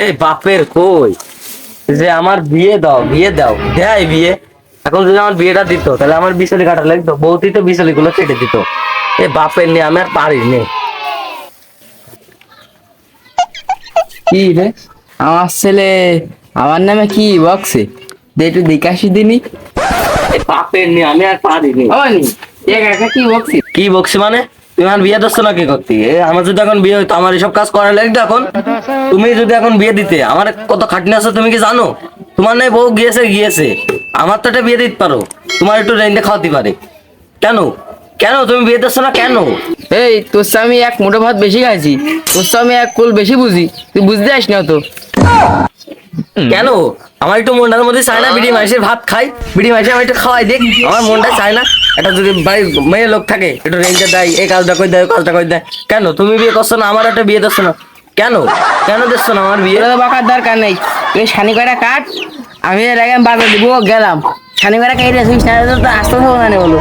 এই বাপের কই যে আমার বিয়ে দাও বিয়ে দাও দেয় বিয়ে। এখন যদি আমার বিয়েটা দিত তাহলে আমার বিচলি কাটা লাগতো, বৌতি তো বিচলি গুলো কেটে দিত। এ বাপের নিয়ে আমি আর পারি নে। কি রে, আমার ছেলে আমার নামে কি বকছে? দে একটু দিকাশি দিনি। এ বাপের নিয়ে আমি আর পারি নে। কি বকছি? কি বকছি মানে? তুমি আমার বিয়ে দিচ্ছ না কি করতে? আমার যদি এখন বিয়ে হইতো আমার এসব কাজ করা লাগতো এখন? তুমি যদি এখন বিয়ে দিতে আমার কত খাটনি আছে তুমি কি জানো? তোমার নাই বউ গিয়েছে গিয়েছে, আমার তো একটা বিয়ে দিতে পারো, তোমার একটু রেঞ্জে খাওয়াতে পারে। কেন কেন তুমি বিয়ে দিচ্ছ না কেন? এই তোর সাথে আমি এক মুঠো ভাত বেশি খাইছি, তোর সাথে আমি এক কোল বেশি বুঝি, তুই বুঝতে আসি না তো। কেন আমার একটু মনটার মধ্যে চায় না বিড়ি মাইসের ভাত খাই, বিড়ি মাইসে আমি একটু খাওয়াই দেখ, আমার মনটা চায় না এটা যদি বাড়ির মেয়ে লোক থাকে একটু রেঞ্জে দেয়, এই কাজটা করে দেয় ওই কাজটা করে দেয়। কেন তুমি বিয়ে করছো না, আমার একটা বিয়ে দিচ্ছ না কেন? কেন দিচ্ছ না আমার বিয়ে? তোর তো বকার দরকার নেই, তুই শানি কয়টা কাট, আমি এর আগে বাজার দিব গেলাম। শানি কয়টা কেটে তুই তো আসতে থাকবো না বলো।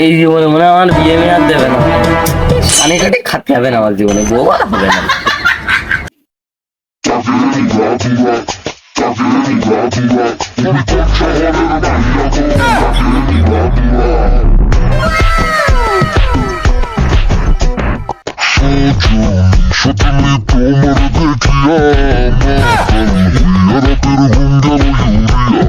এই জীবনে মনে হয় আমার বিয়ে মেয়ে আর দেবে না, পানি কাটে খাতে হবে না আমার জীবনে, বউ আর হবে না। সজনী তোমার দেখিয়া মাতাল হইয়া রাতের ঘুম গেল ইউরিয়া।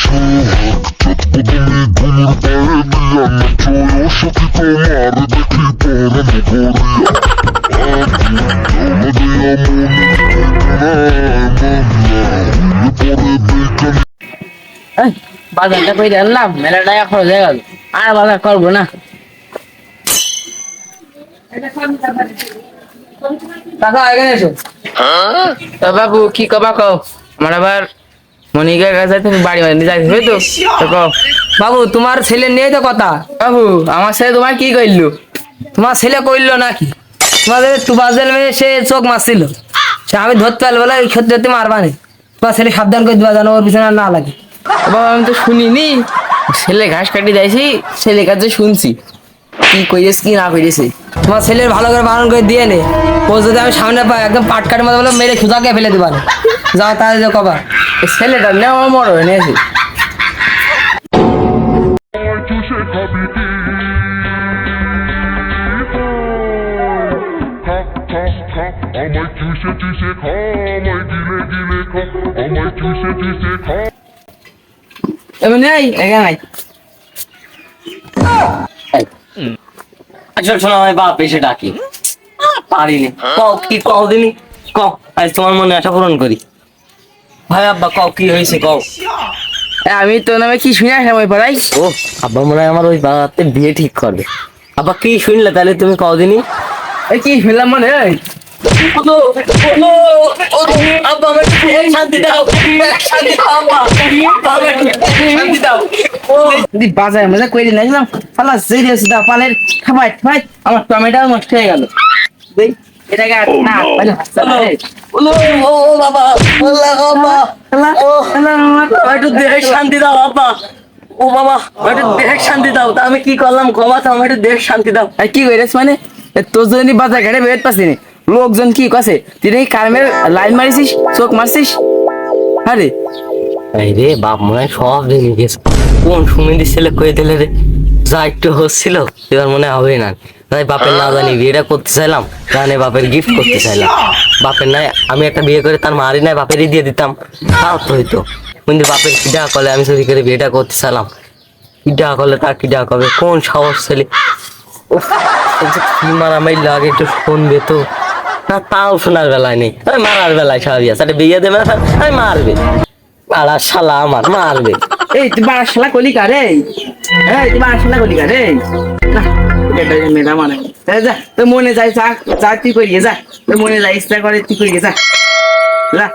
সোহাগ চটপদমি ঘুমুর পায়ে দিয়া নাচো সখী তোমার দেখি পরানো ভরিয়া। আগুন জ্বালা দিয়া মনে মামলা হইলে পরে বেকার। বাজারটা করে আনলাম, মেলা টাকা খরচ হয়ে গেল, আর বাজার করবো না। কাকা এখানে এসো। তো বাবু কি কবা কও, আমার আবার মনিকার কাছে তুমি বাড়ি বাড়ি যাইতে হবে তো। তো কও বাবু, তোমার ছেলে নিয়ে তো কথা। বাবু আমার ছেলে তোমার কি কইলো? তোমার ছেলে কইলো নাকি তোমাদের তুবাজেল মেয়ে সে চোখ মারছিল, সে আমি ধরতে পারবো বলে ক্ষতি ধরতে মারবানি। তোমার ছেলে সাবধান করে দেওয়া জানো, ওর পিছনে না লাগে। বাবা আমি তো শুনিনি, ছেলে ঘাস কাটি যাইছি, ছেলে কাছে শুনছি কি কইরেছে কি না কইরেছে। তোমার ছেলের ভালো করে বারণ করে দিয়ে নে, ও যদি আমি সামনে পাই একদম পাটকাটের মতো বলে মেরে খুদাকে ফেলে দিবার। যাও তাহলে যে কবা ছেলেটা নেওয়া মর হয়ে নিয়েছে। চুষে খাবি কি? আমায় চুষে চুষে খা, আমায় গিলে গিলে খা, আমায় চুষে চুষে খা। এমনি আই এখানে আই। আচ্ছা শোনো, আমি বাপ এসে ডাকি, পারিনি। কও কি কও দিনি, কও আজ তোমার মনে আশা পূরণ করি। ভাই আব্বা কও কি হয়েছে কও। আমি তোর নামে কি শুনে সময় পড়াই? ও আব্বা মনে হয় আমার ওই বাবাতে বিয়ে ঠিক করবে। আব্বা কি শুনলে তাহলে তুমি কও দিনি? এই কি শুনলাম মানে? আব্বা আমাকে শান্তি দাও, শান্তি দাও আব্বা, শান্তি দাও। যদি বাজার মজা করে নিলাম ফালা সিরিয়াস দা পালের খাবাই খাবাই আমার টমেটো নষ্ট হয়ে গেল। দেখ এটাকে না পালে হাসতে ও বাবা একটু দেহে শান্তি দাও আব্বা। ও বাবা একটু দেহে শান্তি দাও। তা আমি কি করলাম ক্ষমা চাও, আমার একটু দেহে শান্তি দাও। আর কি কইরেছ মানে? তোর জন্য বাজার ঘাটে বের পাচ্ছি না, লোকজন কি কছে তুই নাকি কারমের লাইন মারিছিস, চোখ মারছিস। আরে এই রে বাপ মনে হয় সব জেনে গেছে, কোন সুমিন্দির ছেলে কয়ে দিলে রে, যা একটু হচ্ছিল এবার মনে হবে না। তাই বাপের না জানি বিয়েটা করতে চাইলাম, জানে বাপের গিফট করতে চাইলাম। বাপের নাই আমি একটা বিয়ে করে তার মারি নাই বাপেরই দিয়ে দিতাম, তাও তো হইতো। কিন্তু বাপের কিডা করলে আমি চুরি করে বিয়েটা করতে চাইলাম, কিডা করলে তার কিডা করবে, কোন সাহস ছেলে। উফ, কি মারামারি লাগে একটু শুনবে তো না, তাও শোনার বেলায় নেই, আমি মারার বেলায় সবই আছে। একটা বিয়ে দেবে না আমি মারবে, মারা শালা আমার মারবে। এই তুই বাড়া শালা কলি কারে? এই তুই বাড়া শালা কলি কারে? না এটা মেয়েটা মানে যা তোর মনে যাই চা চা তুই করিয়ে যা, তোর মনে যাই ইচ্ছা করে তুই করিয়ে যা যা।